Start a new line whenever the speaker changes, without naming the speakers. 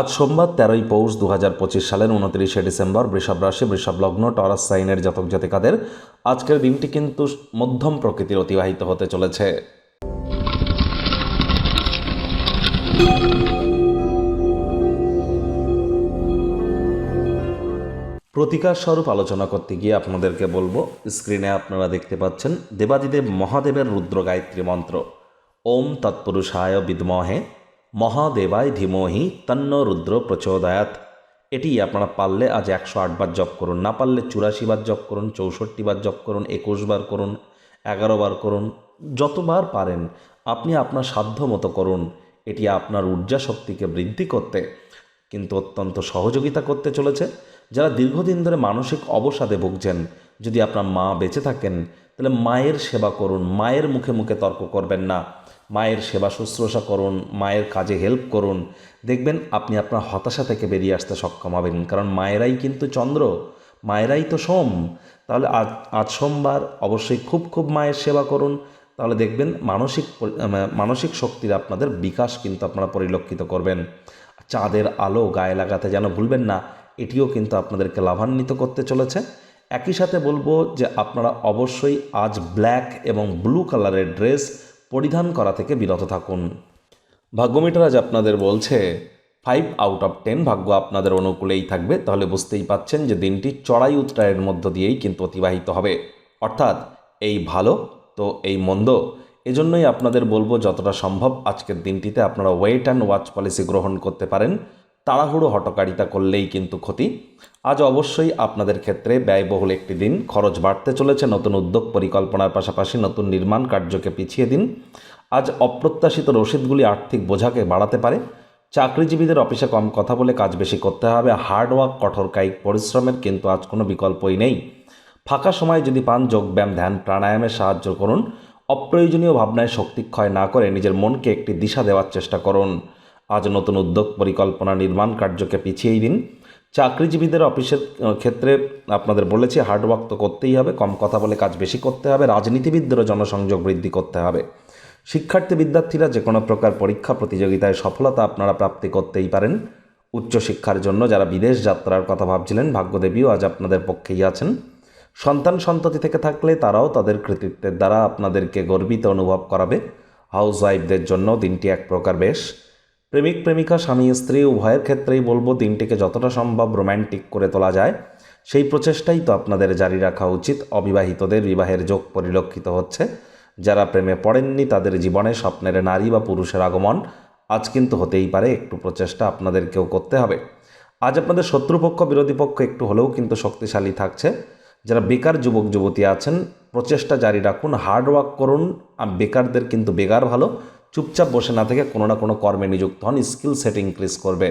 আজ সোমবার 13ই পৌষ 2025 সালের 29শে ডিসেম্বর। বৃষভ রাশি, বৃষভ লগ্ন, টরাস সাইনের জাতক জাতিকাদের আজকের দিনটি কিন্তু মধ্যম প্রকৃতির অতিবাহিত হতে চলেছে। প্রতিকার স্বরূপ আলোচনা করতে গিয়ে আপনাদেরকে বলবো, স্ক্রিনে আপনারা দেখতে পাচ্ছেন দেবাদিদেব মহাদেবের রুদ্র গায়ত্রী মন্ত্র ওম তৎপুরুষায় বিদ্মহে মহাদেবায় ধীমহি তন্ন রুদ্র প্রচোদয়াৎ। এটি আপনারা পারলে আজ 108 বার জপ করুন, না পারলে 84 বার জপ করুন, 64 বার জপ করুন, 21 বার করুন, 11 বার করুন, যতবার পারেন আপনি আপনার সাধ্য মতো করুন। এটি আপনার ঊর্জা শক্তিকে বৃদ্ধি করতে কিন্তু অত্যন্ত সহযোগিতা করতে চলেছে। যারা দীর্ঘদিন ধরে মানসিক অবসাদে ভুগছেন, যদি আপনার মা বেঁচে থাকেন তাহলে মায়ের সেবা করুন, মায়ের মুখে মুখে তর্ক করবেন না, মায়ের সেবা শুশ্রূষা করুন, মায়ের কাজে হেল্প করুন। দেখবেন আপনি আপনার হতাশা থেকে বেরিয়ে আসতে সক্ষম হবেন, কারণ মায়েরাই কিন্তু চন্দ্র, মায়েরাই তো সোম। তাহলে আজ সোমবার অবশ্যই খুব মায়ের সেবা করুন, তাহলে দেখবেন মানসিক শক্তির আপনাদের বিকাশ কিন্তু আপনারা পরিলক্ষিত করবেন। চাঁদের আলো গায়ে লাগাতে যেন ভুলবেন না, এটিও কিন্তু আপনাদেরকে লাভান্বিত করতে চলেছে। একই সাথে বলবো যে আপনারা অবশ্যই আজ ব্ল্যাক এবং ব্লু কালারের ড্রেস পরিধান করা থেকে বিরত থাকুন। ভাগ্যমিটার আজ আপনাদের বলছে 5 আউট অফ 10 ভাগ্য আপনাদের অনুকূলেই থাকবে। তাহলে বুঝতেই পাচ্ছেন যে দিনটি চড়াই উতরাইয়ের মধ্য দিয়েই কিন্তু অতিবাহিত হবে, অর্থাৎ এই ভালো তো এই মন্দ। এজন্যই আপনাদের বলবো যতটা সম্ভব আজকের দিনটিতে আপনারা ওয়েট অ্যান্ড ওয়াচ পলিসি গ্রহণ করতে পারেন। তাড়াহুড়ো হটকারিতা করলেই কিন্তু ক্ষতি। আজ অবশ্যই আপনাদের ক্ষেত্রে ব্যয়বহুল একটি দিন, খরচ বাড়তে চলেছে। নতুন উদ্যোগ পরিকল্পনার পাশাপাশি নতুন নির্মাণ কার্যকে পিছিয়ে দিন। আজ অপ্রত্যাশিত রসিদগুলি আর্থিক বোঝাকে বাড়াতে পারে। চাকরিজীবীদের অফিসে কম কথা বলে কাজ বেশি করতে হবে। হার্ডওয়ার্ক, কঠোর কায়িক পরিশ্রমের কিন্তু আজ কোনো বিকল্পই নেই। ফাঁকা সময় যদি পান, যোগব্যায়াম, ধ্যান, প্রাণায়ামে সাহায্য করুন। অপ্রয়োজনীয় ভাবনায় শক্তিক্ষয় না করে নিজের মনকে একটি দিশা দেওয়ার চেষ্টা করুন। আজ নতুন উদ্যোগ পরিকল্পনা নির্মাণ কার্যকে পিছিয়েই দিন। চাকরিজীবীদের অফিসের ক্ষেত্রে আপনাদের বলেছি হার্ডওয়ার্ক তো করতেই হবে, কম কথা বলে কাজ বেশি করতে হবে। রাজনীতিবিদদেরও জনসংযোগ বৃদ্ধি করতে হবে। শিক্ষার্থী বিদ্যার্থীরা যে কোনো প্রকার পরীক্ষা প্রতিযোগিতায় সফলতা আপনারা প্রাপ্তি করতেই পারেন। উচ্চশিক্ষার জন্য যারা বিদেশ যাত্রার কথা ভাবছিলেন, ভাগ্যদেবীও আজ আপনাদের পক্ষেই আছেন। সন্তান সন্ততি থেকে থাকলে তারাও তাদের কৃতিত্বের দ্বারা আপনাদেরকে গর্বিত অনুভব করাবে। হাউস ওয়াইফদের জন্য দিনটি এক প্রকার বেশ। প্রেমিক প্রেমিকা, স্বামী স্ত্রী উভয়ের ক্ষেত্রেই বলবো দিনটিকে যতটা সম্ভব রোম্যান্টিক করে তোলা যায় সেই প্রচেষ্টাই তো আপনাদের জারি রাখা উচিত। অবিবাহিতদের বিবাহের যোগ পরিলক্ষিত হচ্ছে। যারা প্রেমে পড়েননি তাদের জীবনে স্বপ্নের নারী বা পুরুষের আগমন আজ কিন্তু হতেই পারে। একটু প্রচেষ্টা আপনাদেরকেও করতে হবে। আজ আপনাদের শত্রুপক্ষ, বিরোধী পক্ষ একটু হলেও কিন্তু শক্তিশালী থাকছে। যারা বেকার যুবক যুবতী আছেন, প্রচেষ্টা জারি রাখুন, হার্ডওয়ার্ক করুন। বেকারদের কিন্তু বেকার ভালো, চুপচাপ বসে না থেকে কোনো না কোনো কর্মে নিযুক্ত হন, স্কিল সেট ইনক্রিজ করবে।